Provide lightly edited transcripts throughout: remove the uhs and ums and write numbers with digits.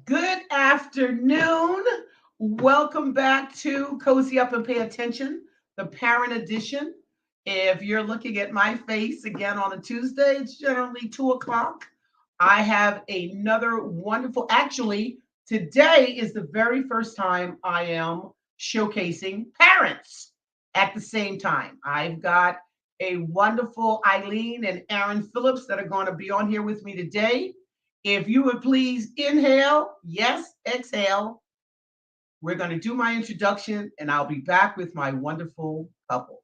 Good afternoon. Welcome back to Cozy Up and Pay Attention, the Parent Edition. If you're looking at my face again on a Tuesday, it's generally 2 o'clock. I have another wonderful, actually, today is the very first time I am showcasing parents at the same time. I've got a wonderful Ilene and Aaron Philips that are going to be on here with me today. If you would please inhale, yes, exhale. We're going to do my introduction and I'll be back with my wonderful couple.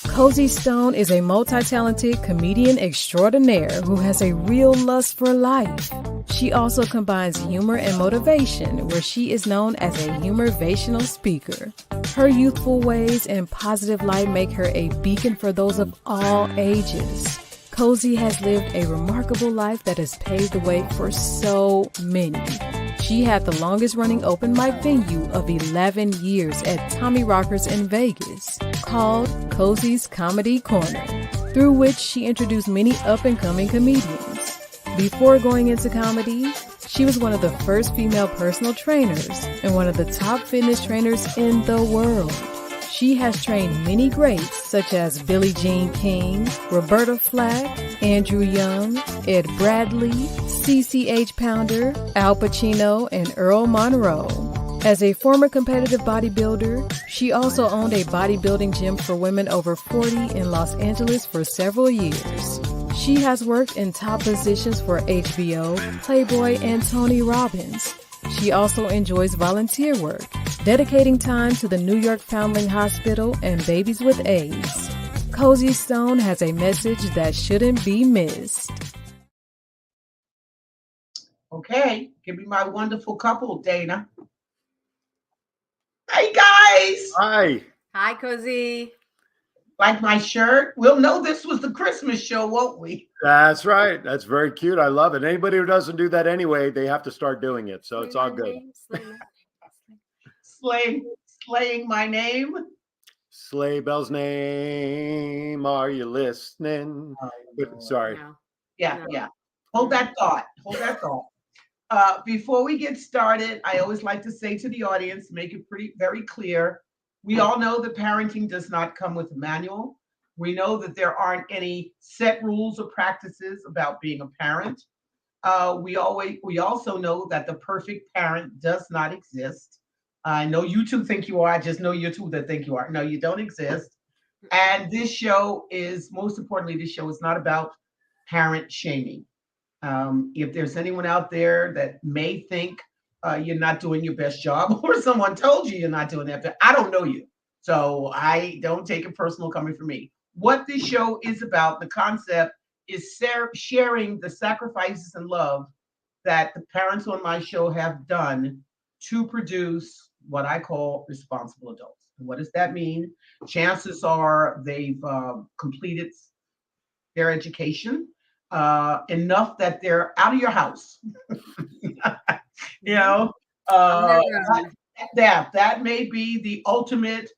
Cozy Stone is a multi-talented comedian extraordinaire who has a real lust for life. She also combines humor and motivation, where she is known as a humorvational speaker. Her youthful ways and positive light make her a beacon for those of all ages. Cozy has lived a remarkable life that has paved the way for so many. She had the longest running open mic venue of 11 years at Tommy Rockers in Vegas, called Cozy's Comedy Corner, through which she introduced many up-and-coming comedians. Before going into comedy, she was one of the first female personal trainers and one of the top fitness trainers in the world. She has trained many greats such as Billie Jean King, Roberta Flack, Andrew Young, Ed Bradley, CCH Pounder, Al Pacino, and Earl Monroe. As a former competitive bodybuilder, she also owned a bodybuilding gym for women over 40 in Los Angeles for several years. She has worked in top positions for HBO, Playboy, and Tony Robbins. She also enjoys volunteer work, dedicating time to the New York Foundling Hospital and babies with AIDS. Cozy Stone has a message that shouldn't be missed. Okay, give me my wonderful couple, Dana. Hey guys, Hi. Hi, Cozy. like my shirt? We'll know this was the Christmas show, won't we? That's right. That's very cute. I love it. Anybody who doesn't do that anyway, they have to start doing it. So it's all good. Slaying my name. Sleigh Bell's name. Are you listening? Sorry. No. Yeah. Hold that thought. Before we get started, I always like to say to the audience, make it very clear. We all know that parenting does not come with a manual. We know that there aren't any set rules or practices about being a parent. We also know that the perfect parent does not exist. I know you two think you are. I just know you two that think you are. No, you don't exist. And this show is, most importantly, this show is not about parent shaming. If there's anyone out there that may think you're not doing your best job, or someone told you you're not doing that, but I don't know you. So I don't take it personal coming from me. What this show is about, the concept is sharing the sacrifices and love that the parents on my show have done to produce what I call responsible adults. And what does that mean? Chances are they've completed their education enough that they're out of your house. That may be the ultimate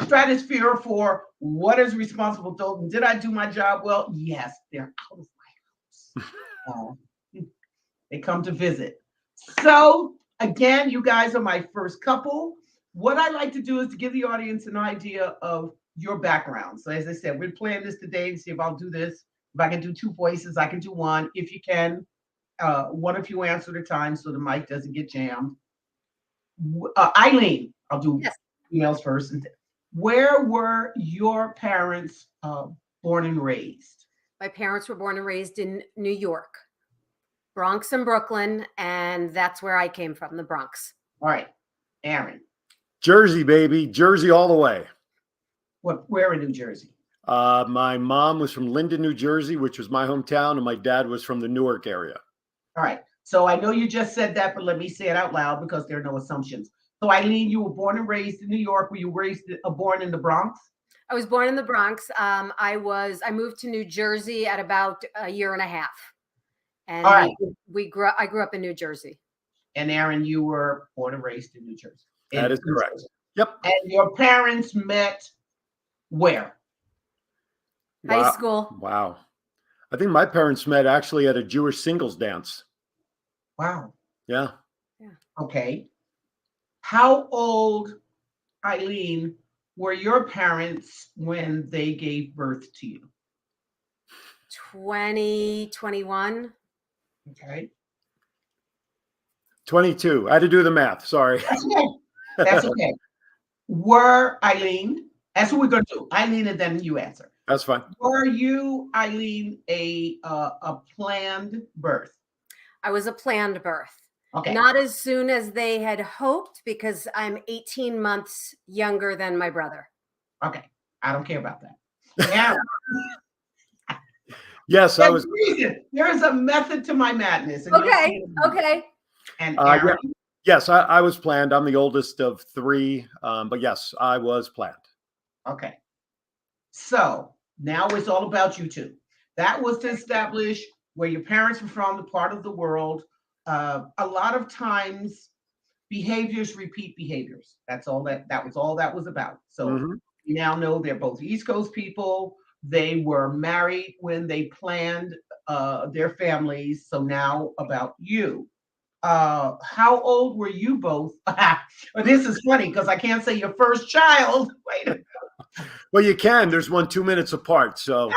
stratosphere for what is responsible adult. And did I do my job well? Yes, they're out of my house. They come to visit. So again, you guys are my first couple. What I like to do is to give the audience an idea of your background. So as I said, we're playing this today to see if I'll do this. If I can do two voices, I can do one. If you can, one of you answer at a time so the mic doesn't get jammed. Ilene, I'll do emails first. Where were your parents born and raised? My parents were born and raised in New York, Bronx and Brooklyn, and that's where I came from, the Bronx. All right, Aaron. Jersey, baby. Jersey all the way. Where in New Jersey? My mom was from Linden, New Jersey, which was my hometown, and my dad was from the Newark area. All right. So I know you just said that, but let me say it out loud because there are no assumptions. So Ilene, you were born and raised in New York. Were you born in the Bronx? I was born in the Bronx. I moved to New Jersey at about a year and a half. And all right. I grew up in New Jersey. And Aaron, you were born and raised in New Jersey. That is correct. Yep. And your parents met where? High school. Wow. I think my parents met actually at a Jewish singles dance. Wow. Yeah. Okay. How old, Eileen, were your parents when they gave birth to you? 2021. Okay. 22. I had to do the math. Sorry. That's okay. That's okay. Were Eileen, that's what we're going to do. Eileen, and then you answer. That's fine. Were you, Eileen, a planned birth? I was a planned birth. Okay. Not as soon as they had hoped, because I'm 18 months younger than my brother. Okay. I don't care about that. Aaron, Yes, I was. there is a method to my madness. And you'll see Okay. it in a minute. Okay. And Yeah. Aaron, Yes, I was planned. I'm the oldest of three. But yes, I was planned. okay. So now it's all about you two. That was to establish where your parents were from, the part of the world. A lot of times behaviors repeat behaviors. That was all that was about. So Mhm. we now know they're both East Coast people. They were married when they planned their families. So now about you. How old were you both? This is funny because I can't say your first child. Wait a Well, you can. There's one 2 minutes apart. So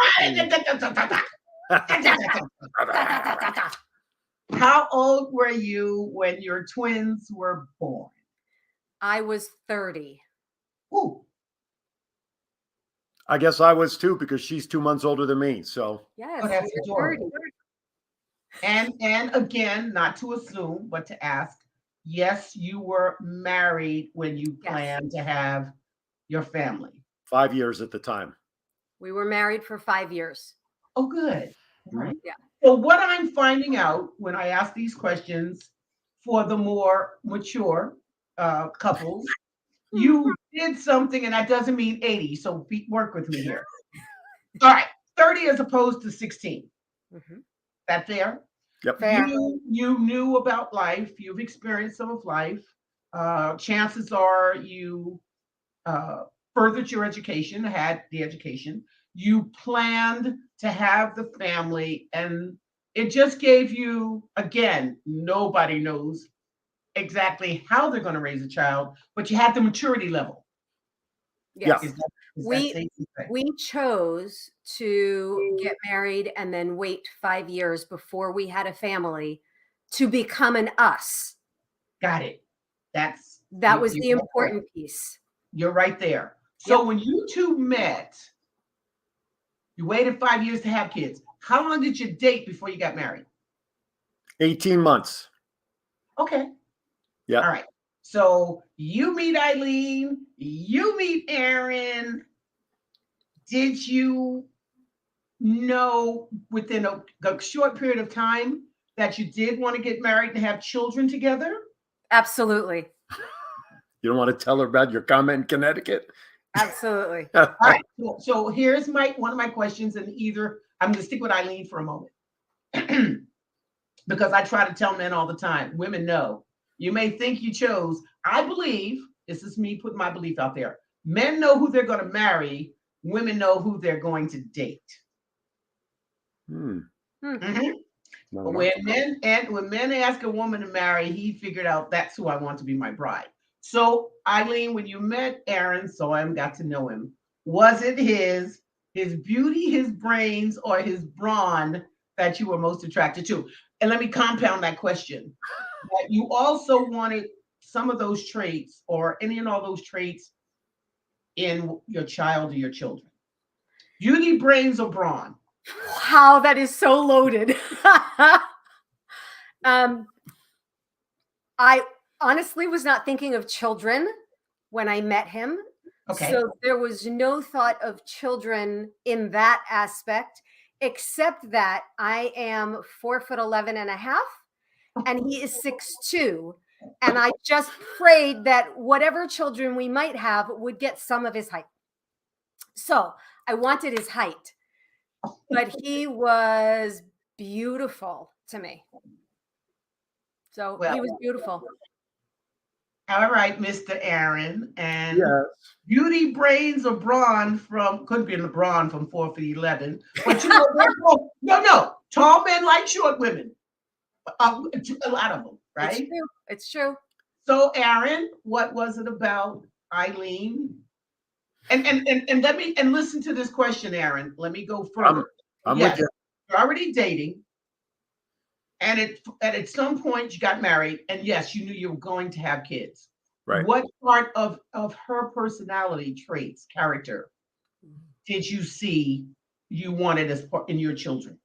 How old were you when your twins were born? I was 30. Ooh, I guess I was too, because she's 2 months older than me. So Yes. oh, that's you're adorable. 30. And again, not to assume, but to ask, yes, you were married when you Yes. planned to have your family. 5 years at the time. We were married for 5 years. Oh, good. All right. Yeah. So what I'm finding out when I ask these questions for the more mature couples, you did something, and that doesn't mean 80. So work with me here. All right, 30 as opposed to 16. Mhm. That fair? Yep. Fair. You knew about life. You've experienced some of life. Chances are you furthered your education, had the education. You planned to have the family, and it just gave you, again, nobody knows exactly how they're going to raise a child, but you had the maturity level. Yeah. Yes. Is that We- safe to say? We chose to get married and then wait 5 years before we had a family to become an us. Got it. That was you're the right there. important piece. You're right there. So Yep. when you two met, you waited 5 years to have kids. How long did you date before you got married? 18 months. Okay. Yeah. All right. So you meet Eileen, you meet Aaron. Did you know within a short period of time that you did want to get married and have children together? Absolutely. You don't want to tell her about your comment in Connecticut? Absolutely. All right. So here's one of my questions, and I'm going to stick with Eileen for a moment. Because I try to tell men all the time, women know. You may think you chose. I believe, this is me putting my belief out there. Men know who they're going to marry. Women know who they're going to date. Mhm. No, When men ask a woman to marry, he figured out that's who I want to be my bride. So Eileen, when you met Aaron, saw him, got to know him, was it his beauty, his brains, or his brawn that you were most attracted to? And let me compound that question. That you also wanted some of those traits or any and all those traits in your child or your children. Beauty, brains, or brawn? Wow, that is so loaded. I honestly was not thinking of children when I met him. Okay. So there was no thought of children in that aspect, except that I am 4'11" and a half, and he is 6'2". And I just prayed that whatever children we might have would get some of his height. So I wanted his height, but he was beautiful to me. So he was beautiful. All right, Mr. Aaron. And Yes. Beauty Brains of Brawn from, could be in the Brawn from 4 for 11. But you know, no. Tall men like short women. A lot of them, It's right? true. It's true. So, Aaron, what was it about Eileen? And let me and listen to this question, Aaron. Let me go I'm further. I'm with Yes, you. you're already dating, and at some point you got married, and yes, you knew you were going to have kids. Right. What part of her personality traits, character, did you see you wanted as part in your children?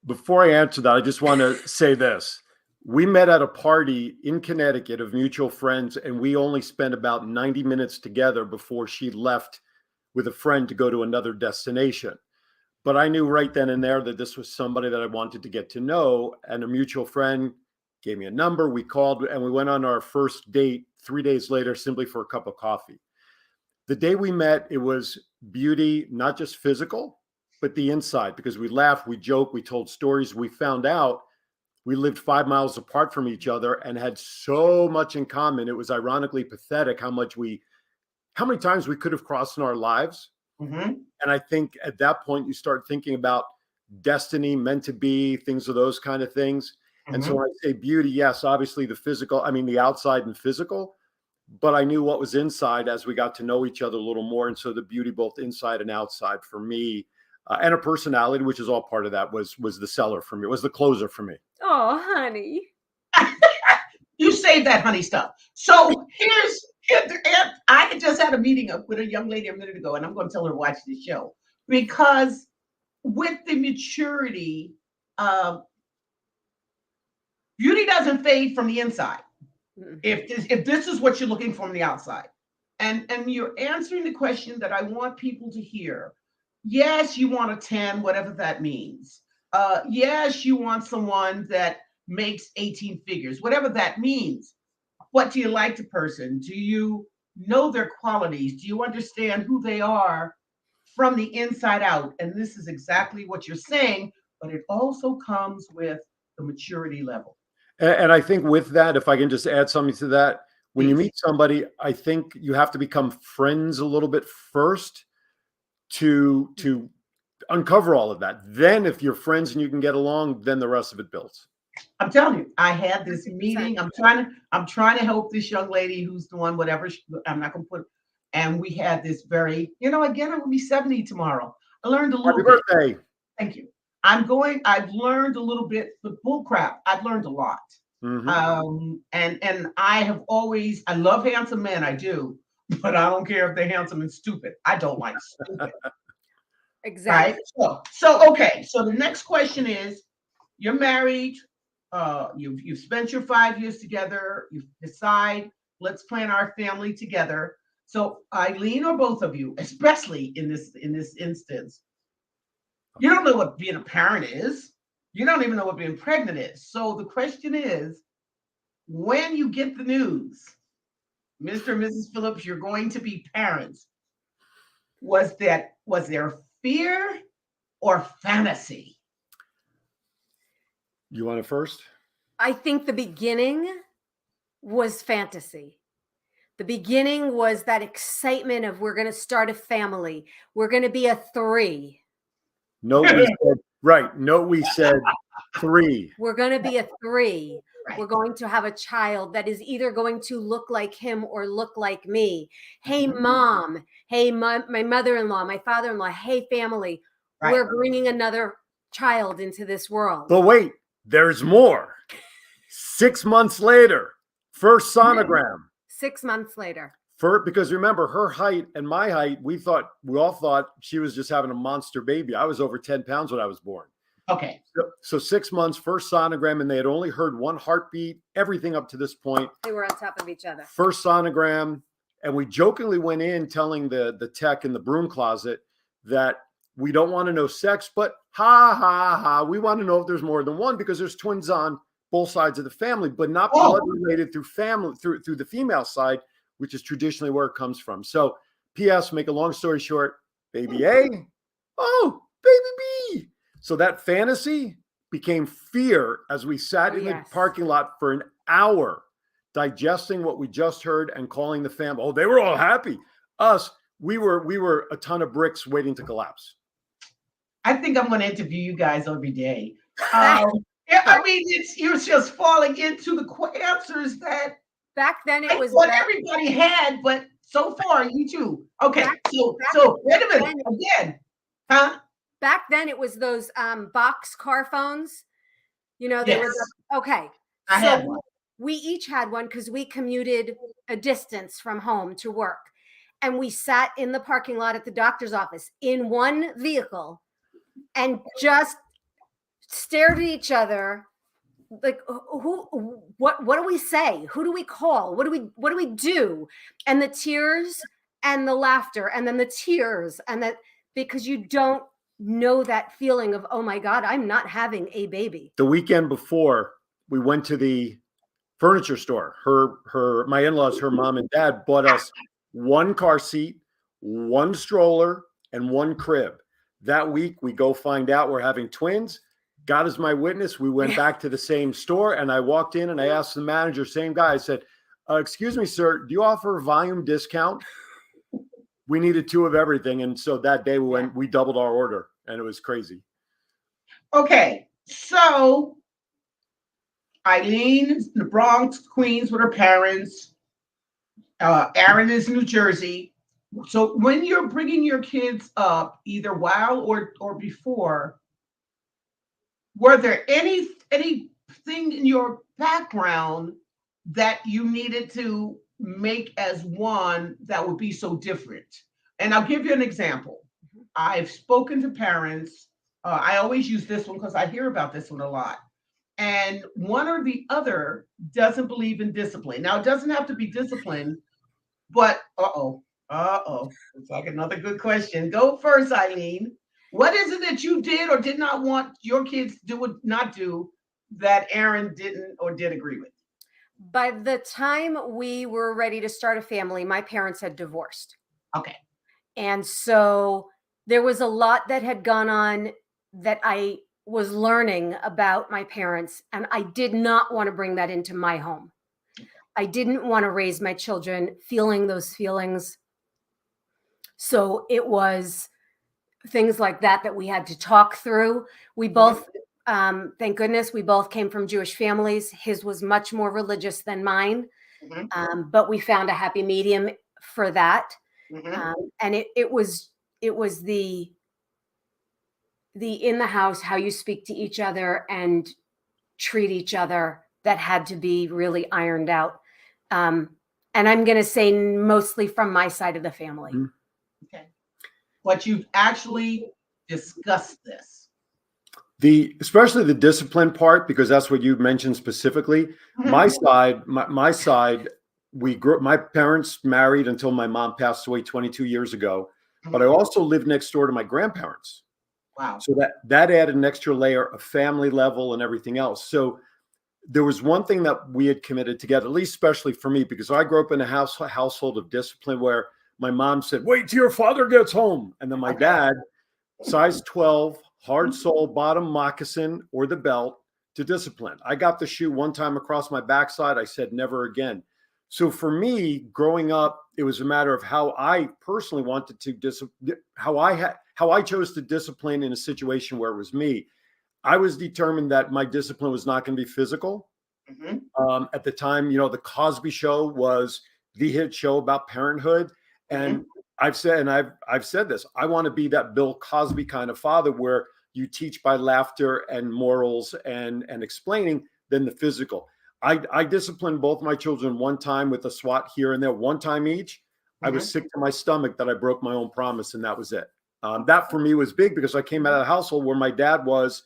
Before I answer that, I just want to say this. We met at a party in Connecticut of mutual friends, and we only spent about 90 minutes together before she left with a friend to go to another destination. But I knew right then and there that this was somebody that I wanted to get to know. And a mutual friend gave me a number. We called and we went on our first date 3 days later, simply for a cup of coffee. The day we met, it was beauty, not just physical, but the inside, because we laughed, we joked, we told stories. We found out we lived 5 miles apart from each other and had so much in common. It was ironically pathetic how many times we could have crossed in our lives. Mm-hmm. And I think at that point, you start thinking about destiny, meant to be, things of those kind of things. And so Mm-hmm. when I say beauty, yes, obviously the physical, I mean, the outside and physical, but I knew what was inside as we got to know each other a little more. And so the beauty, both inside and outside for me, and her personality, which is all part of that, was the seller for me, was the closer for me. Oh, honey. You save that honey stuff. So I just had a meeting up with a young lady a minute ago, and I'm going to tell her to watch this show because with the maturity, uh, beauty doesn't fade from the inside. If this is what you're looking for from the outside, and you're answering the question that I want people to hear. Yes, you want a 10, whatever that means. Yes, you want someone that makes 18 figures, whatever that means. What do you like the person? Do you know their qualities? Do you understand who they are from the inside out? And this is exactly what you're saying, but it also comes with the maturity level. And I think with that, if I can just add something to that, when you Please. meet somebody, I think you have to become friends a little bit first to uncover all of that. Then if you're friends and you can get along, then the rest of it builds. I'm telling you, I had this 100%. meeting. I'm trying to help this young lady who's doing whatever. I'm not going to put. And we had this very, again, I will be 70 tomorrow. I learned a Happy little bit. birthday. Thank you. I've learned a little bit, but bull crap. I've learned a lot. And I love handsome men. I do, but I don't care if they're handsome and stupid. I don't like stupid. Exactly. Right. So okay. So the next question is, you're married. You've spent your 5 years together. You decide, let's plan our family together. So Eileen, or both of you, especially in this instance, you don't know what being a parent is. You don't even know what being pregnant is. So the question is, when you get the news, Mr. and Mrs. Phillips, you're going to be parents, was there fear or fantasy? You want it first? I think the beginning was fantasy. The beginning was that excitement of we're going to start a family. We're going to be a 3. No, we said, right. No, we said 3. We're going to be a 3. Right. We're going to have a child that is either going to look like him or look like me. Hey, mom. Hey, my mother-in-law, my father-in-law. Hey, family. Right. We're bringing another child into this world. But wait, there's more. 6 months later, first sonogram. 6 months later. Because remember, her height and my height, we all thought she was just having a monster baby. I was over 10 pounds when I was born. Okay. So 6 months, first sonogram, and they had only heard one heartbeat, everything up to this point. They were on top of each other. First sonogram, and we jokingly went in telling the tech in the broom closet that we don't want to know sex, but ha, ha, ha, we want to know if there's more than one because there's twins on both sides of the family, but not blood related through family, through the female side, which is traditionally where it comes from. So P.S., make a long story short, baby A, oh, baby B. So that fantasy became fear as we sat in the parking lot for an hour digesting what we just heard and calling the family. Oh, they were all happy. Us, we were a ton of bricks waiting to collapse. I think I'm going to interview you guys every day. Yeah, I mean, you're just falling into the answers that Back then it was what everybody had, but so far you two. Okay, so wait a minute again, huh? Back then it was those box car phones. You know, they were okay. I had one. We each had one because we commuted a distance from home to work. And we sat in the parking lot at the doctor's office in one vehicle and just stared at each other like, what do we say? Who do we call? What do we do? And the tears and the laughter and then the tears and that, because you don't know that feeling of, oh my God, I'm not having a baby. The weekend before, we went to the furniture store. My in-laws, her mom and dad bought us one car seat, one stroller, and one crib. That week, we go find out we're having twins. God is my witness. We went back to the same store, and I walked in and I asked the manager, same guy, I said, excuse me, sir, do you offer a volume discount? We needed two of everything. And so that day we doubled our order, and it was crazy. Okay, so Ilene is in the Bronx, Queens with her parents. Aaron is in New Jersey. So when you're bringing your kids up, either while or before, were there anything in your background that you needed to make as one that would be so different? And I'll give you an example. I've spoken to parents. I always use this one because I hear about this one a lot. And one or the other doesn't believe in discipline. Now, it doesn't have to be discipline, but it's like another good question. Go first, Ilene. What is it that you did or did not want your kids to do or not do that Aaron didn't or did agree with? By the time we were ready to start a family, my parents had divorced. Okay. And so there was a lot that had gone on that I was learning about my parents, and I did not want to bring that into my home. I didn't want to raise my children feeling those feelings. So it was things like that we had to talk through. We both, thank goodness, we both came from Jewish families. His was much more religious than mine, but we found a happy medium for that. And it was the in the house, how you speak to each other and treat each other, that had to be really ironed out. And I'm going to say mostly from my side of the family. Okay. But you've actually discussed this. Especially the discipline part, because that's what you mentioned specifically. My side, my parents married until my mom passed away 22 years ago, but I also lived next door to my grandparents. Wow. So that added an extra layer of family level and everything else. So there was one thing that we had committed together, at least especially for me, because I grew up in a household of discipline where my mom said, wait till your father gets home. And then my dad, size 12, hard sole, bottom moccasin or the belt to discipline. I got the shoe one time across my backside. I said, never again. So for me, growing up, it was a matter of how I personally wanted to how I chose to discipline in a situation where it was me. I was determined that my discipline was not going to be physical. At the time, the Cosby Show was the hit show about parenthood. And I've said this, I want to be that Bill Cosby kind of father where you teach by laughter and morals and explaining than the physical. I disciplined both my children one time with a swat here and there, one time each. I was sick to my stomach that I broke my own promise, and that was it. That for me was big because I came out of a household where my dad was,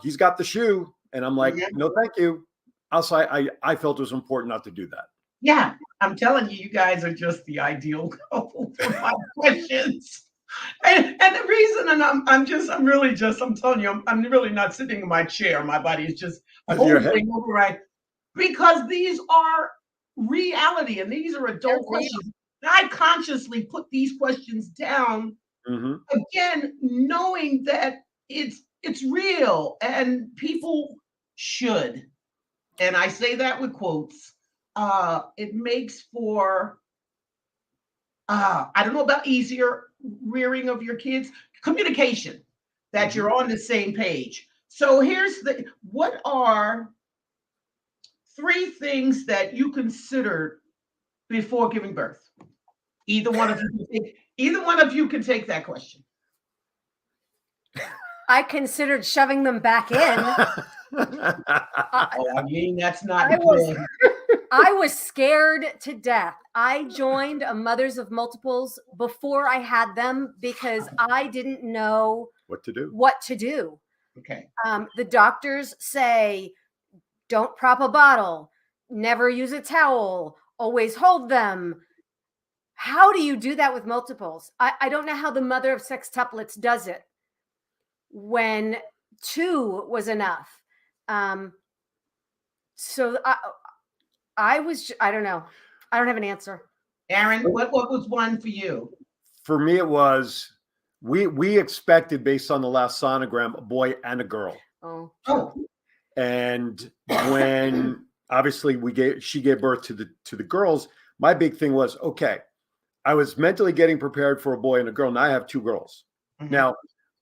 he's got the shoe. And I'm like, no, thank you. Also, I felt it was important not to do that. Yeah, I'm telling you, you guys are just the ideal couple for my questions. And the reason, and I'm telling you, I'm really not sitting in my chair. My body is just hovering over right, because these are reality and these are adult questions. I consciously put these questions down again, knowing that it's real and people should, and I say that with quotes, it makes for I don't know about easier rearing of your kids, communication, that you're on the same page. So here's what are 3 things that you considered before giving birth? Either one of you can take that question. I considered shoving them back in. I mean, that's not I was scared to death. I joined a Mothers of Multiples before I had them because I didn't know what to do. Okay. The doctors say, don't prop a bottle, never use a towel, always hold them. How do you do that with multiples? I don't know how the mother of sextuplets does it when 2 was enough. So I don't know. I don't have an answer. Aaron, what was one for you? For me, it was, we expected, based on the last sonogram, a boy and a girl. Oh. And when obviously she gave birth to the girls, my big thing was, okay, I was mentally getting prepared for a boy and a girl. Now I have 2 girls. Mm-hmm. Now,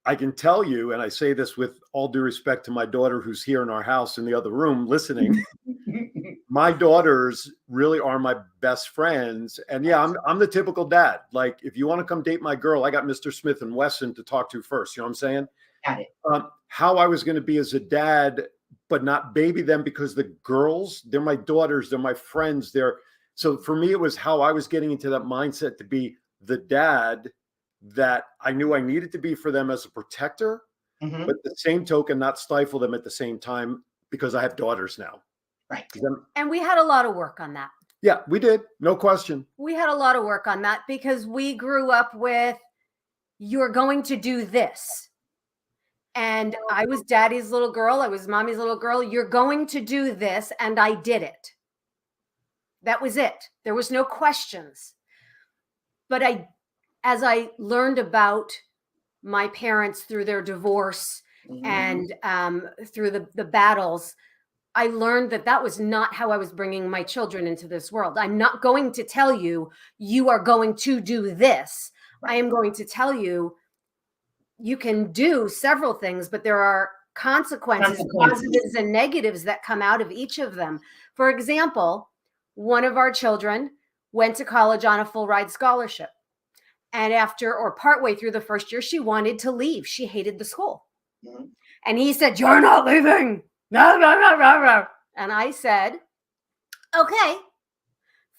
I can tell you, and I say this with all due respect to my daughter who's here in our house in the other room listening, my daughters really are my best friends. And yeah, I'm the typical dad. Like, if you want to come date my girl, I got Mr. Smith and Wesson to talk to first. You know what I'm saying? Got it. How I was going to be as a dad, but not baby them, because the girls, they're my daughters, they're my friends. So for me, it was how I was getting into that mindset to be the dad that I knew I needed to be for them as a protector, mm-hmm. but the same token, not stifle them at the same time, because I have daughters now. Right. And we had a lot of work on that. Yeah, we did. No question. We had a lot of work on that because we grew up with, you're going to do this. And I was daddy's little girl. I was mommy's little girl. You're going to do this. And I did it. That was it. There was no questions. But as I learned about my parents through their divorce, mm-hmm. and through the battles, I learned that was not how I was bringing my children into this world. I'm not going to tell you, you are going to do this. Right. I am going to tell you, you can do several things, but there are consequences, positives and negatives that come out of each of them. For example, one of our children went to college on a full ride scholarship. And partway through the first year, she wanted to leave. She hated the school. Mm-hmm. And he said, "You're not leaving." No. And I said, "Okay,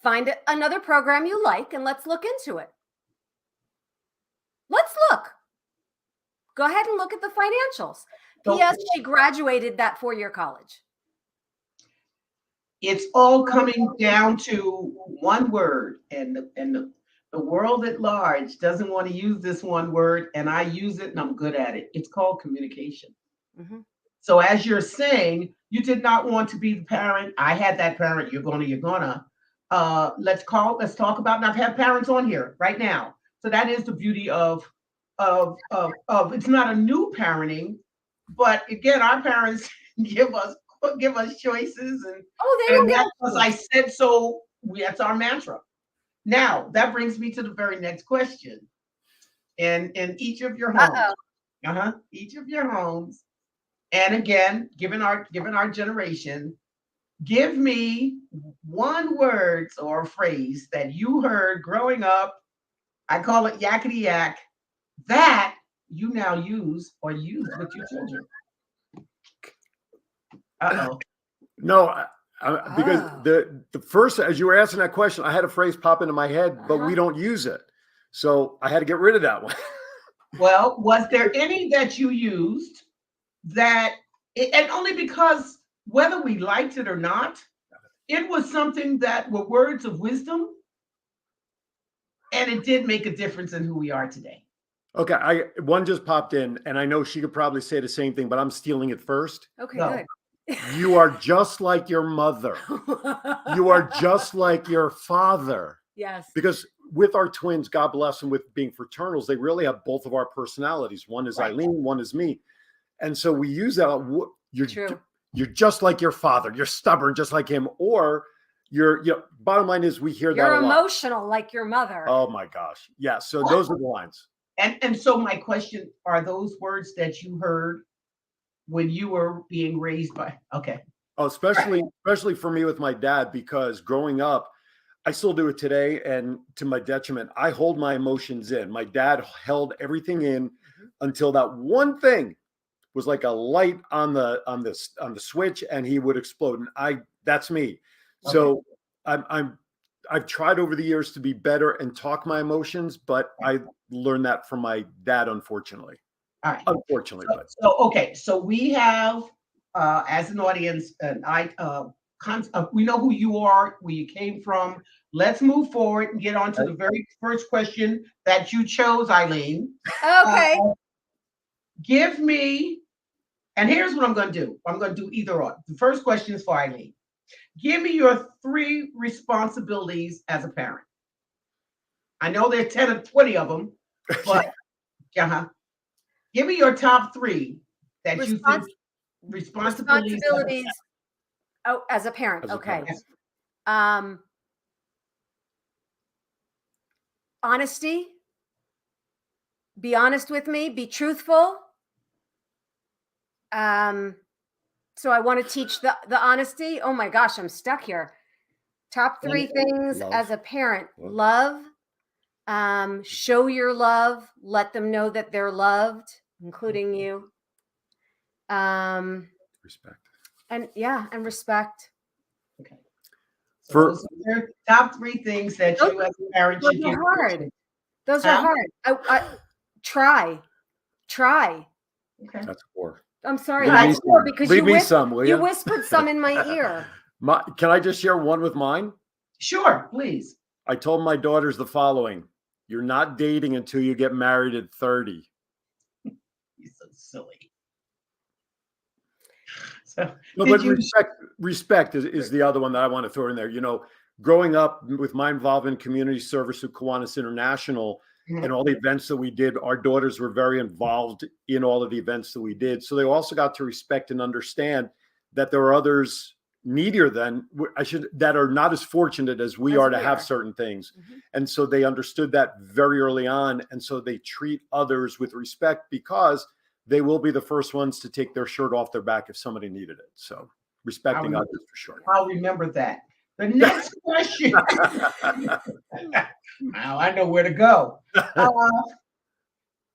find another program you like and let's look into it. Let's look. Go ahead and look at the financials." P.S. She graduated that 4-year college. It's all coming down to one word, and the world at large doesn't want to use this one word, and I use it and I'm good at it. It's called communication. Mm-hmm. So as you're saying, you did not want to be the parent. I had that parent. You're gonna. Let's talk about. And I've had parents on here right now. So that is the beauty of it's not a new parenting, but again, our parents give us choices, and as I said, so that's our mantra. Now that brings me to the very next question. In each of your homes, each of your homes, and again, given our generation, give me one word or a phrase that you heard growing up. I call it yakety yak, that you now use with your children. No, because the first, as you were asking that question, I had a phrase pop into my head, but we don't use it. So I had to get rid of that one. Well, was there any that you used and only because whether we liked it or not, it was something that were words of wisdom, and it did make a difference in who we are today. Okay, one just popped in, and I know she could probably say the same thing, but I'm stealing it first. Okay, good. You are just like your mother. You are just like your father. Yes. Because with our twins, God bless them with being fraternals, they really have both of our personalities. One is right. Eileen, one is me. And so we use that. You're just like your father. You're stubborn, just like him. Or bottom line is we hear that You're a lot. emotional like your mother. Oh my gosh. Yeah. So those are the lines. And so my question, are those words that you heard when you were being raised by? Okay. Oh, especially for me with my dad, because growing up, I still do it today, and to my detriment, I hold my emotions in. My dad held everything in until that one thing was like a light on the switch, and he would explode. And that's me. Okay. So I've tried over the years to be better and talk my emotions, but I learned that from my dad, unfortunately. All right. Unfortunately, Okay. So we have, as an audience, and we know who you are, where you came from. Let's move forward and get on to the very first question that you chose, Eileen. Okay. Give me, and here's what I'm going to do. I'm going to do either or. The first question is for Eileen. Give me your 3 responsibilities as a parent. I know there are 10 or 20 of them, but give me your top 3 that you think responsibilities. Oh, as a parent. Okay. Honesty. Be honest with me. Be truthful. So I want to teach the honesty. Oh my gosh, I'm stuck here. Top 3 things as a parent. Love. Show your love. Let them know that they're loved, including you. respect. And respect. Okay. So those are your top 3 things that you as a parent should give. Those are hard. I try. Okay. That's 4. I'm sorry. That's 4 because you whispered some in my ear. Can I just share one with mine? Sure, please. I told my daughters the following: you're not dating until you get married at 30. You're so silly. So, but respect is the other one that I want to throw in there. Growing up with my involvement in community service with Kiwanis International and all the events that we did, our daughters were very involved in all of the events that we did. So they also got to respect and understand that there are others needier that are not as fortunate as we are to have certain things. And so they understood that very early on. And so they treat others with respect because they will be the first ones to take their shirt off their back if somebody needed it. So respecting others for sure. I'll remember that. The next question. Now I know where to go.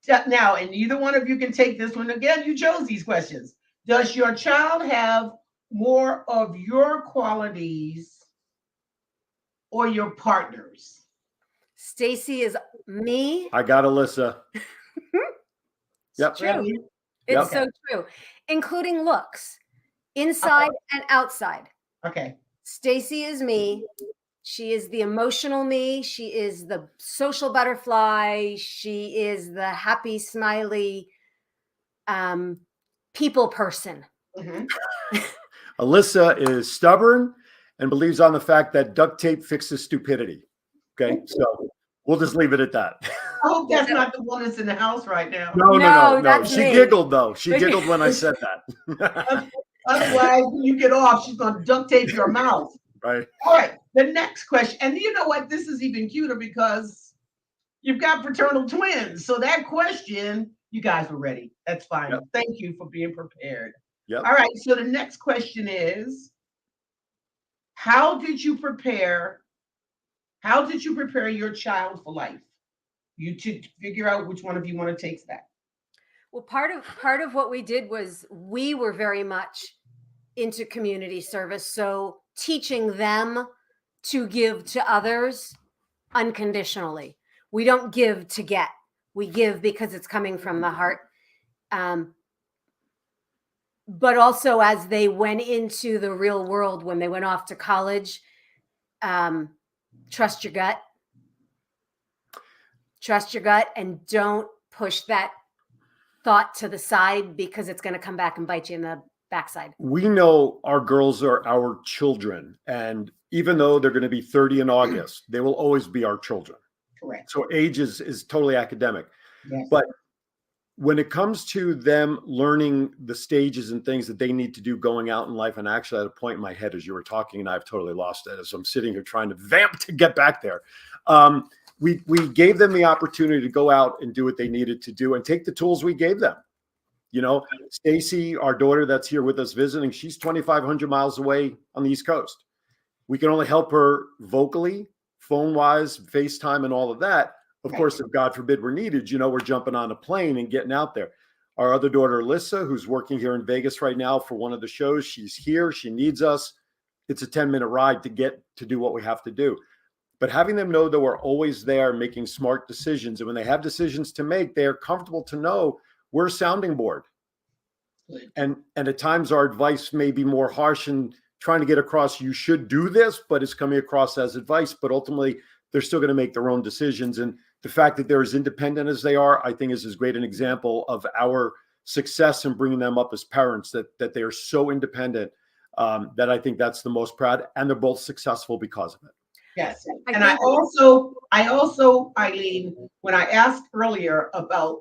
Now, and neither one of you can take this one. Again, you chose these questions. Does your child have more of your qualities or your partners? Stacy is me. I got Alyssa. Yep. True. It's so true, including looks, inside and outside. Okay. Stacy is me. She is the emotional me. She is the social butterfly. She is the happy, smiley, people person. Alyssa is stubborn and believes on the fact that duct tape fixes stupidity. Okay, so we'll just leave it at that. I hope that's not the one that's in the house right now. No. She giggled though. She giggled when I said that. Otherwise, when you get off, she's going to duct tape your mouth. Right. All right. The next question. And you know what? This is even cuter because you've got fraternal twins. So that question, you guys were ready. That's fine. Yep. Thank you for being prepared. Yep. All right. So the next question is, how did you prepare your child for life? You to figure out which one of you want to take that. Well, part of what we did was we were very much into community service. So teaching them to give to others unconditionally. We don't give to get. We give because it's coming from the heart. But also as they went into the real world, when they went off to college, trust your gut. Trust your gut and don't push that thought to the side because it's going to come back and bite you in the backside. We know our girls are our children. And even though they're going to be 30 in August, they will always be our children. Correct. So age is totally academic. Yes. But when it comes to them learning the stages and things that they need to do going out in life, and actually at a point in my head as you were talking, and I've totally lost it as I'm sitting here trying to vamp to get back there. We gave them the opportunity to go out and do what they needed to do and take the tools we gave them. You know, Stacy, our daughter that's here with us visiting, she's 2,500 miles away on the East Coast. We can only help her vocally, phone-wise, FaceTime and all of that. Of course, if God forbid we're needed, you know, we're jumping on a plane and getting out there. Our other daughter, Alyssa, who's working here in Vegas right now for one of the shows, she's here. She needs us. It's a 10-minute ride to get to do what we have to do. But having them know that we're always there making smart decisions. And when they have decisions to make, they're comfortable to know we're a sounding board. And at times our advice may be more harsh and trying to get across, you should do this, but it's coming across as advice. But ultimately, they're still going to make their own decisions. And the fact that they're as independent as they are, I think is as great an example of our success in bringing them up as parents, that they are so independent that I think that's the most proud. And they're both successful because of it. Yes. And I also, Ilene, when I asked earlier about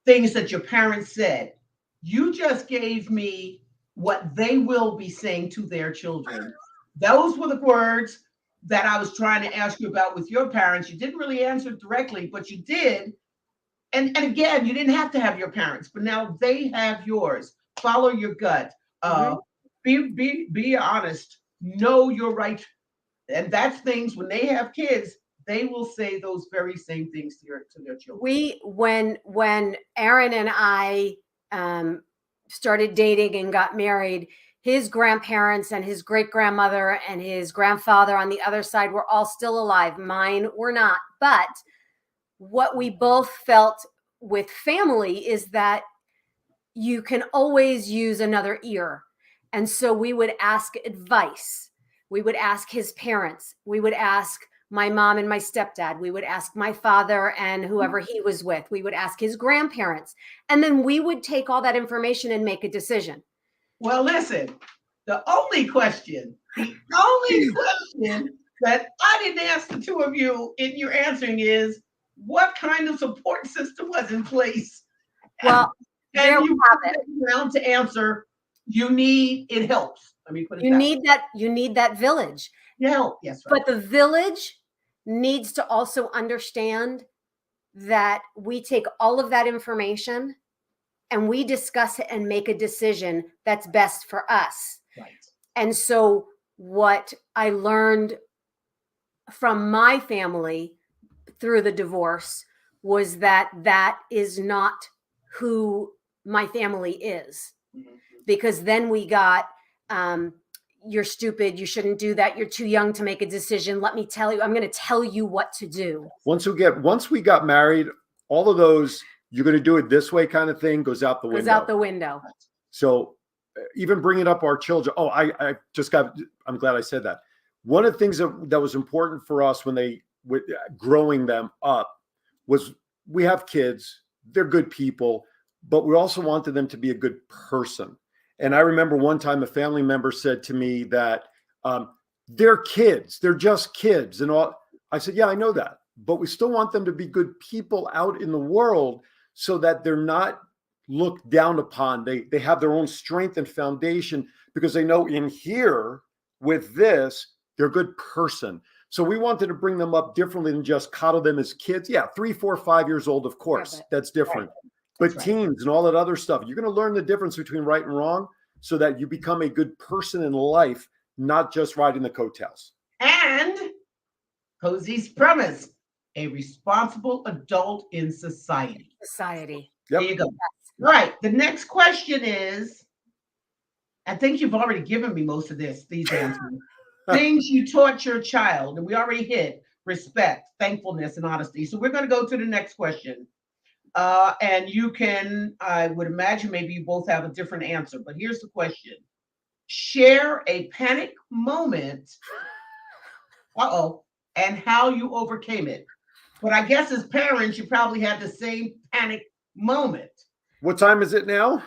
things that your parents said, you just gave me what they will be saying to their children. Those were the words that I was trying to ask you about with your parents. You didn't really answer directly, but you did. And again, you didn't have to have your parents, but now they have yours. Follow your gut. Be honest. Know your right. And that's things when they have kids, they will say those very same things to their children. When Aaron and I started dating and got married, his grandparents and his great-grandmother and his grandfather on the other side were all still alive. Mine were not. But what we both felt with family is that you can always use another ear. And so we would ask advice. We would ask his parents. We would ask my mom and my stepdad. We would ask my father and whoever he was with. We would ask his grandparents. And then we would take all that information and make a decision. Well, listen, the only question that I didn't ask the two of you in your answering is, what kind of support system was in place? Well, and there you we have it. Around to answer, it helps. Let me put it you need that village. Yeah, yes, right. But the village needs to also understand that we take all of that information and we discuss it and make a decision that's best for us. Right. And so what I learned from my family through the divorce was that that is not who my family is. Mm-hmm. Because then we got, you're stupid, you shouldn't do that, you're too young to make a decision. Let me tell you, I'm going to tell you what to do. Once we got married, all of those, you're going to do it this way kind of thing goes out the window. Goes out the window. So even bringing up our children, I'm glad I said that. One of the things that was important for us when growing them up was, we have kids, they're good people, but we also wanted them to be a good person. And I remember one time a family member said to me that they're kids, they're just kids and all. I said, yeah, I know that, but we still want them to be good people out in the world so that they're not looked down upon. They have their own strength and foundation because they know in here with this, they're a good person. So we wanted to bring them up differently than just coddle them as kids. Yeah, 3, 4, 5 years old, of course, that's different. Right. But right. Teens and all that other stuff, you're going to learn the difference between right and wrong so that you become a good person in life, not just riding the coattails. And Cozy's premise, a responsible adult in society. Yep. There you go. Right. The next question is, I think you've already given me most of these answers. Things you taught your child, and we already hit respect, thankfulness, and honesty. So we're going to go to the next question. And you can, I would imagine maybe you both have a different answer, but here's the question. Share a panic moment, and how you overcame it. But I guess as parents, you probably had the same panic moment. What time is it now?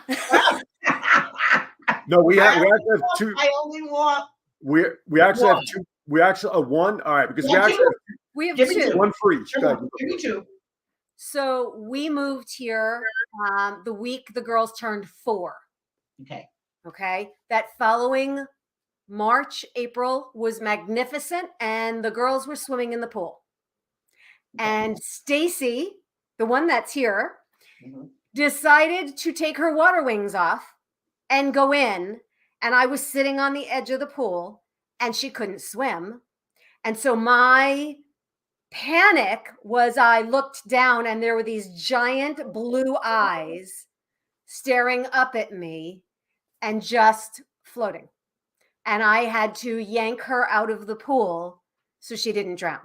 No, we actually have two. I only want. We actually have two. We actually one. All right, because we actually have two. One for each. Give me two. So we moved here the week the girls turned 4. Okay. Okay. That following March, April was magnificent, and the girls were swimming in the pool. And Stacy, the one that's here, decided to take her water wings off and go in. And I was sitting on the edge of the pool, and she couldn't swim. And so my panic was, I looked down and there were these giant blue eyes staring up at me and just floating. And I had to yank her out of the pool so she didn't drown.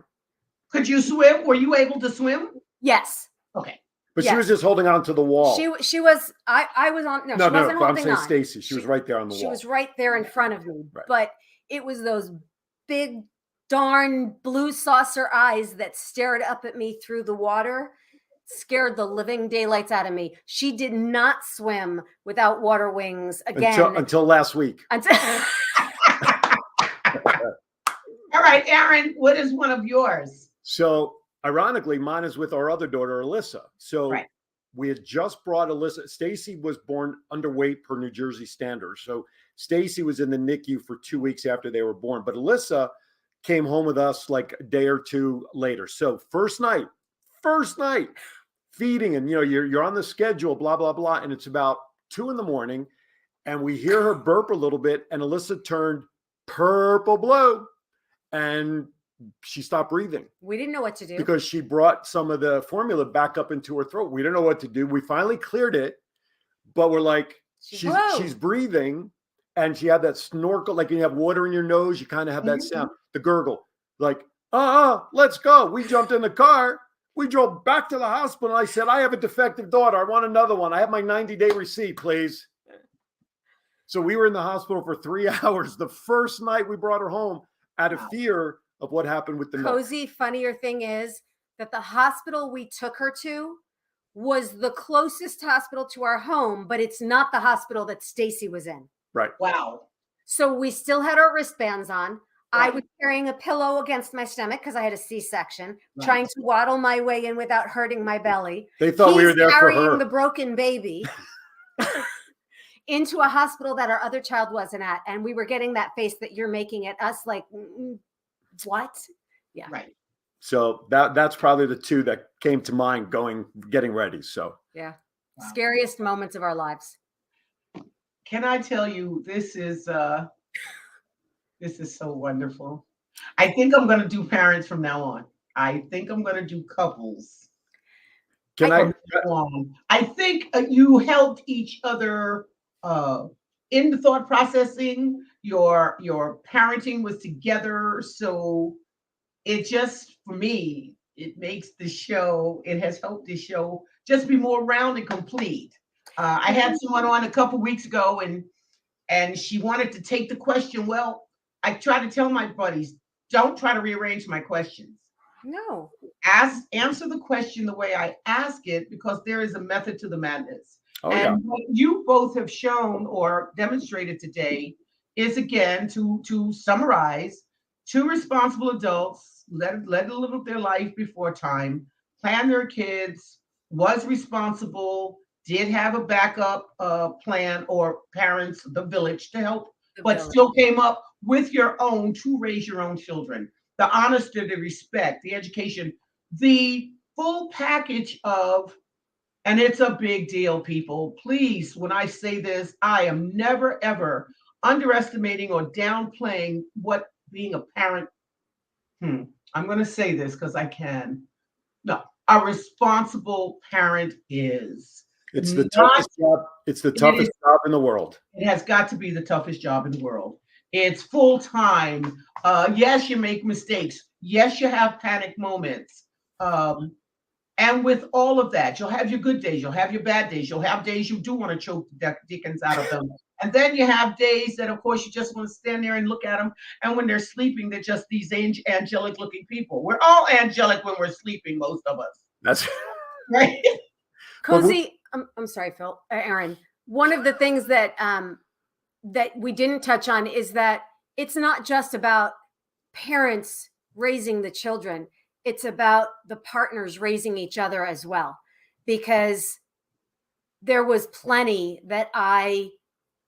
Could you swim? Were you able to swim? Yes. Okay. But she was just holding on to the wall. She was, I was on, no, she wasn't holding I'm saying on. Stacy. She was right there on the wall. She was right there in front of me. Right. But it was those big, darn blue saucer eyes that stared up at me through the water, scared the living daylights out of me. She did not swim without water wings again. Until last week. All right, Aaron, what is one of yours? So ironically, mine is with our other daughter, Alyssa. So we had just brought Alyssa. Stacy was born underweight per New Jersey standards. So Stacy was in the NICU for 2 weeks after they were born. But Alyssa came home with us like a day or two later. So first night, feeding, and you're on the schedule, blah, blah, blah. And it's about 2 a.m. and we hear her burp a little bit, and Alyssa turned purple blue and she stopped breathing. We didn't know what to do because she brought some of the formula back up into her throat. We didn't know what to do. We finally cleared it, but we're like, she's breathing, and she had that snorkel, like you have water in your nose, you kind of have that sound, the gurgle, like, let's go. We jumped in the car. We drove back to the hospital. And I said, I have a defective daughter. I want another one. I have my 90-day receipt, please. So we were in the hospital for 3 hours. The first night we brought her home out of fear of what happened with the milk. Cozy, funnier thing is that the hospital we took her to was the closest hospital to our home, but it's not the hospital that Stacy was in. Right. Wow. So we still had our wristbands on. I was carrying a pillow against my stomach because I had a C-section, trying to waddle my way in without hurting my belly. They thought we were there for her. Carrying the broken baby into a hospital that our other child wasn't at. And we were getting that face that you're making at us, like, what? Yeah. Right. So that's probably the two that came to mind getting ready. So yeah. Wow. Scariest moments of our lives. Can I tell you, this is so wonderful. I think I'm going to do parents from now on. I think I'm going to do couples. I think you helped each other in the thought processing. Your parenting was together, so it just, for me, it makes the show. It has helped the show just be more round and complete. I had someone on a couple weeks ago, and she wanted to take the question. Well, I try to tell my buddies, don't try to rearrange my questions. No. Answer the question the way I ask it, because there is a method to the madness. Oh, and what you both have shown or demonstrated today is, again, to summarize, 2 responsible adults let live their life before time, plan their kids, was responsible, did have a backup plan or parents, the village to help, still came up with your own to raise your own children. The honesty, the respect, the education, the full package of, and it's a big deal, people. Please, when I say this, I am never, ever underestimating or downplaying what being a parent, I'm going to say this because I can. No, a responsible parent is. It's the toughest job. It's the toughest job in the world. It has got to be the toughest job in the world. It's full time. Yes, you make mistakes. Yes, you have panic moments. And with all of that, you'll have your good days. You'll have your bad days. You'll have days you do want to choke the dickens out of them. And then you have days that, of course, you just want to stand there and look at them. And when they're sleeping, they're just these angelic looking people. We're all angelic when we're sleeping, most of us. That's right. Cozy, I'm sorry, Phil, Aaron. One of the things that that we didn't touch on is that it's not just about parents raising the children. it's about the partners raising each other as well, because there was plenty that I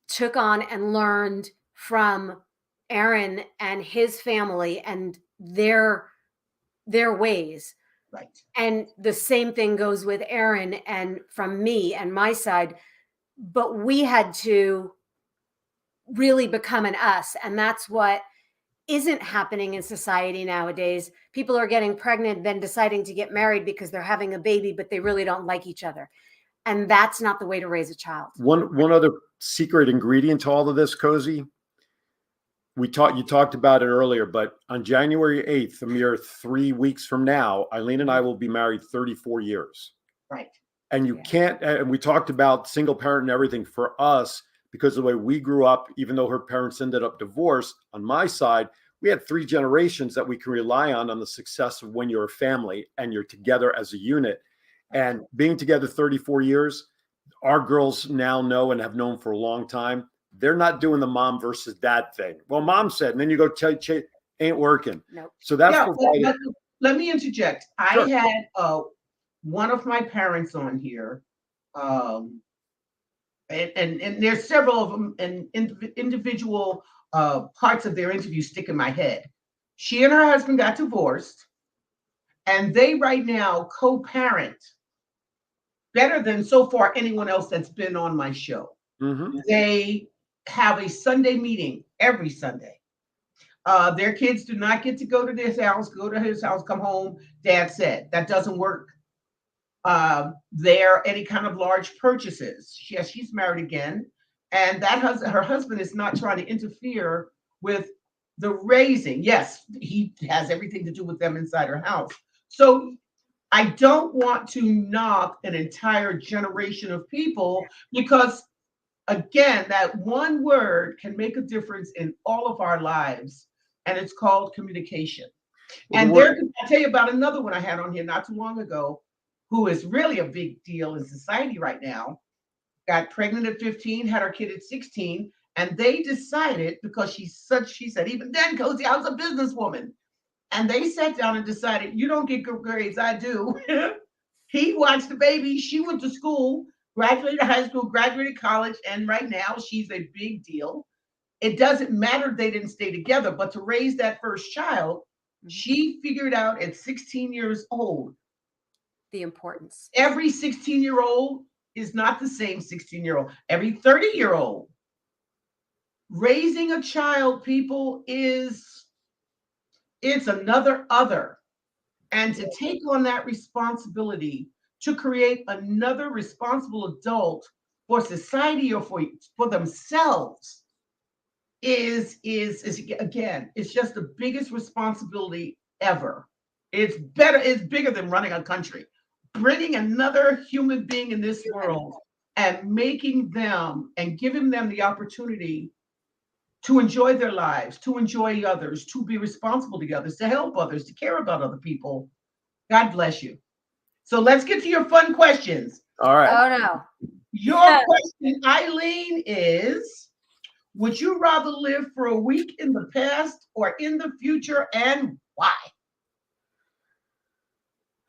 took on and learned from Aaron and his family and their ways. Right. And the same thing goes with Aaron and from me and my side. But we had to really become an us. And that's what isn't happening in society nowadays. People are getting pregnant, then deciding to get married because they're having a baby, but they really don't like each other. And that's not the way to raise a child. One other secret ingredient to all of this, Cozy. You talked about it earlier, but on January 8th, a mere 3 weeks from now, Ilene and I will be married 34 years. Right. And you can't, and we talked about single parent and everything for us, because of the way we grew up, even though her parents ended up divorced, on my side, we had 3 generations that we can rely on the success of when you're a family and you're together as a unit. And being together 34 years, our girls now know and have known for a long time, they're not doing the mom versus dad thing. Well, mom said, and then you go, ain't working. Nope. So that's let me interject. Sure. I had one of my parents on here, and there's several of them, and individual parts of their interview stick in my head. She and her husband got divorced, and they right now co-parent better than so far anyone else that's been on my show. Mm-hmm. They have a Sunday meeting every Sunday. Their kids do not get to go to this house, go to his house, come home. Dad said that doesn't work. There any kind of large purchases. She's married again, and her husband is not trying to interfere with the raising. Yes, he has everything to do with them inside her house. So I don't want to knock an entire generation of people, because again, that one word can make a difference in all of our lives, and it's called communication. And I'll tell you about another one I had on here not too long ago, who is really a big deal in society right now. Got pregnant at 15, had her kid at 16, and they decided, because she said, even then, Cozy, I was a businesswoman. And they sat down and decided, you don't get good grades, I do. He watched the baby, she went to school, graduated high school, graduated college, and right now she's a big deal. It doesn't matter they didn't stay together, but to raise that first child, she figured out at 16 years old the importance. Every 16-year-old is not the same 16-year-old. Every 30-year-old. Raising a child, people, it's another other. And to take on that responsibility to create another responsible adult for society or for themselves is again, it's just the biggest responsibility ever. It's bigger than running a country. Bringing another human being in this world and making them and giving them the opportunity to enjoy their lives, to enjoy others, to be responsible to others, to help others, to care about other people. God bless you. So let's get to your fun questions. All right. Oh, no. Your question, Ilene, is, would you rather live for a week in the past or in the future, and why?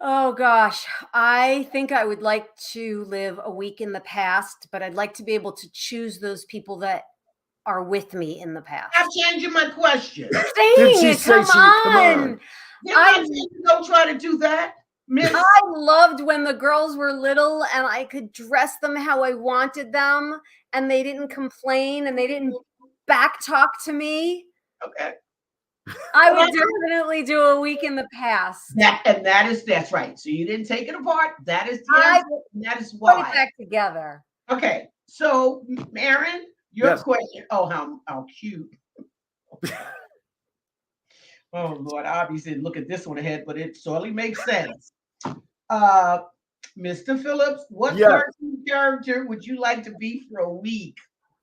Oh, gosh. I think I would like to live a week in the past, but I'd like to be able to choose those people that are with me in the past. I'm changing my question. Come on. Don't try to do that. Miss. I loved when the girls were little and I could dress them how I wanted them, and they didn't complain and they didn't back talk to me. Okay. I would definitely do a week in the past. That's right. So you didn't take it apart. That is the answer, and that is why. Put it back together. Okay. So, Aaron, your question. Oh, how cute. Oh Lord, obviously look at this one ahead, but it sorely makes sense. Mr. Phillips, what cartoon character would you like to be for a week?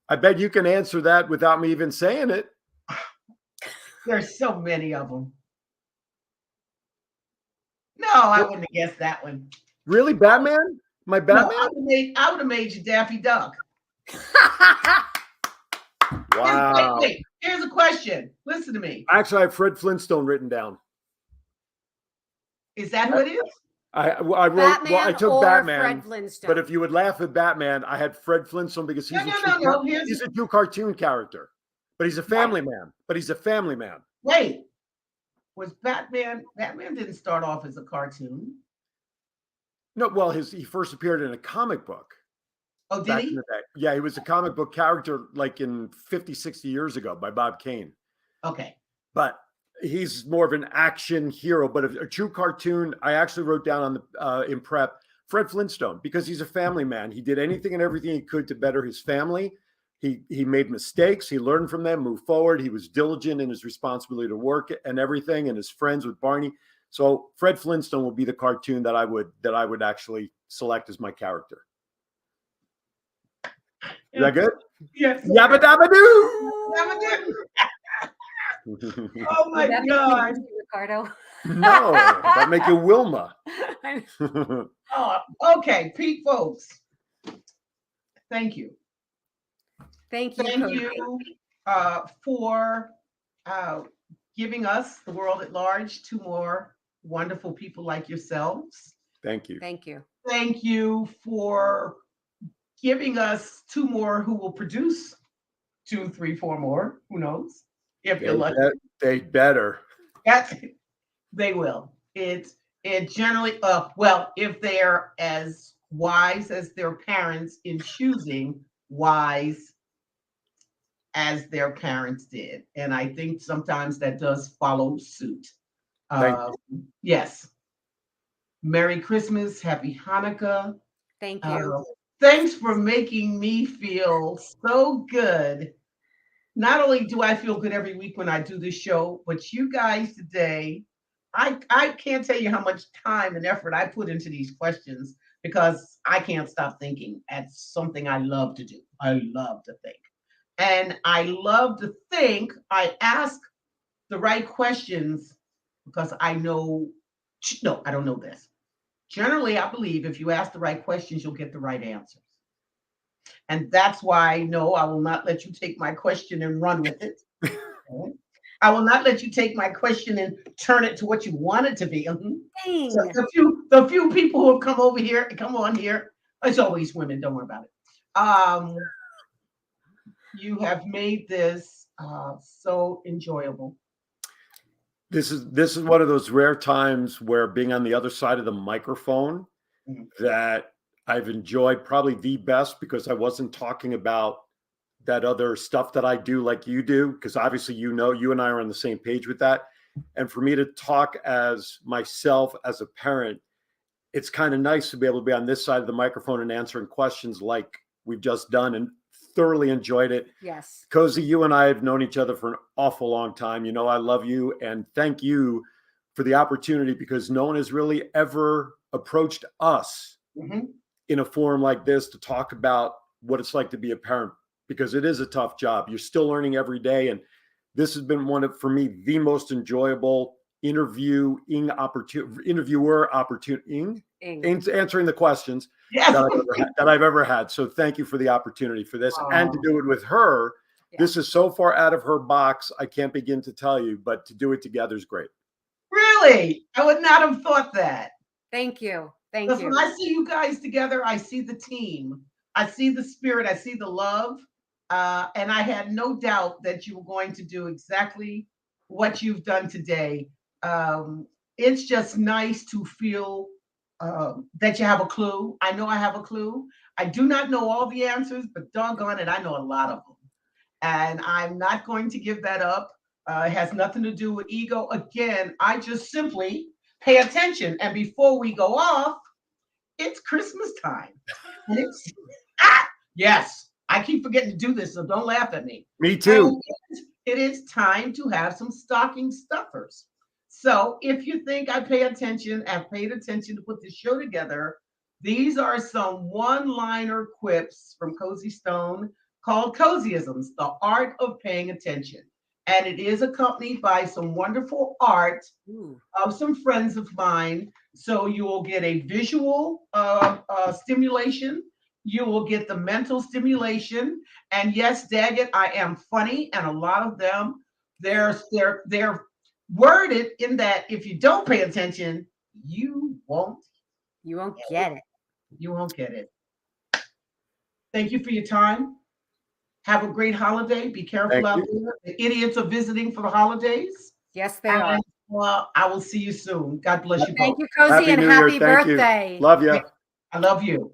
I bet you can answer that without me even saying it. There's so many of them. No, I wouldn't have guessed that one. Really, Batman? My Batman? No, I would have made you Daffy Duck. Wow. Wait. Here's a question. Listen to me. Actually, I have Fred Flintstone written down. Is that who it is? I wrote. Batman Well, I took or Batman, Fred Flintstone. but if you would laugh at or Batman, Fred Flintstone. but if you would laugh at Batman, I had Fred Flintstone because No, no, no, no. he's a true cartoon character, but he's a family man. But he's a family man. Wait, was Batman? Batman didn't start off as a cartoon. No, well, he first appeared in a comic book. Oh, did back he? in the day. Yeah, he was a comic book character like in 50, 60 years ago by Bob Kane. Okay. But he's more of an action hero. But a true cartoon, I actually wrote down on the in prep Fred Flintstone because he's a family man. He did anything and everything he could to better his family. He made mistakes. He learned from them, moved forward. He was diligent in his responsibility to work and everything, and his friends with Barney. So Fred Flintstone would be the cartoon that I would actually select as my character. Is that good? Yes. Yabba dabba doo. Oh my God. Ricardo. No, that make you Wilma. Oh, okay, Pete, folks. Thank you. Thank you. Thank Cody. you for giving us, the world at large, two more wonderful people like yourselves. Thank you. Thank you. Thank you for giving us two more who will produce 2, 3, 4 more. Who knows? If you're lucky. They better. They will. It generally, well, if they're as wise as their parents in choosing wise as their parents did. And I think sometimes that does follow suit. Yes. Merry Christmas. Happy Hanukkah. Thank you. Thanks for making me feel so good. Not only do I feel good every week when I do this show, but you guys today, I can't tell you how much time and effort I put into these questions because I can't stop thinking. It's something I love to do. I love to think. And I love to think I ask the right questions because I know, no, I don't know this. Generally, I believe if you ask the right questions, you'll get the right answers. And that's why, no, I will not let you take my question and run with it. Okay? I will not let you take my question and turn it to what you want it to be. So the few people who have come over here, come on here. It's always women. Don't worry about it. You have made this so enjoyable. This is one of those rare times where being on the other side of the microphone that I've enjoyed probably the best because I wasn't talking about that other stuff that I do like you do, because obviously, you and I are on the same page with that. And for me to talk as myself, as a parent, it's kind of nice to be able to be on this side of the microphone and answering questions like we've just done, and thoroughly enjoyed it. Yes. Cozy, you and I have known each other for an awful long time. You know, I love you and thank you for the opportunity because no one has really ever approached us in a forum like this to talk about what it's like to be a parent, because it is a tough job. You're still learning every day. And this has been one of, for me, the most enjoyable interviewer opportunity, answering the questions that I've ever had. So thank you for the opportunity for this and to do it with her. Yeah. This is so far out of her box. I can't begin to tell you, but to do it together is great. Really? I would not have thought that. Thank you. Thank you. When I see you guys together, I see the team. I see the spirit. I see the love. And I had no doubt that you were going to do exactly what you've done today. It's just nice to feel that you have a clue. I know I have a clue. I do not know all the answers, but doggone it, I know a lot of them. And I'm not going to give that up. It has nothing to do with ego. Again, I just simply pay attention. And before we go off, it's Christmas time. And it's, yes, I keep forgetting to do this, so don't laugh at me. Me too. It is time to have some stocking stuffers. So if you think I pay attention, I've paid attention to put this show together, these are some one-liner quips from Cozy Stone called Cozyisms, the art of paying attention. And it is accompanied by some wonderful art of some friends of mine. So you will get a visual stimulation. You will get the mental stimulation. And yes, daggett, I am funny. And a lot of them, they're worded in that if you don't pay attention, you won't get it. You won't get it. Thank you for your time. Have a great holiday. Be careful Thank out you. there. The idiots are visiting for the holidays. Yes, they are. And I will see you soon. God bless you both. Thank you, Cozy, Happy and New Year. happy Thank you. birthday. Love you. I love you.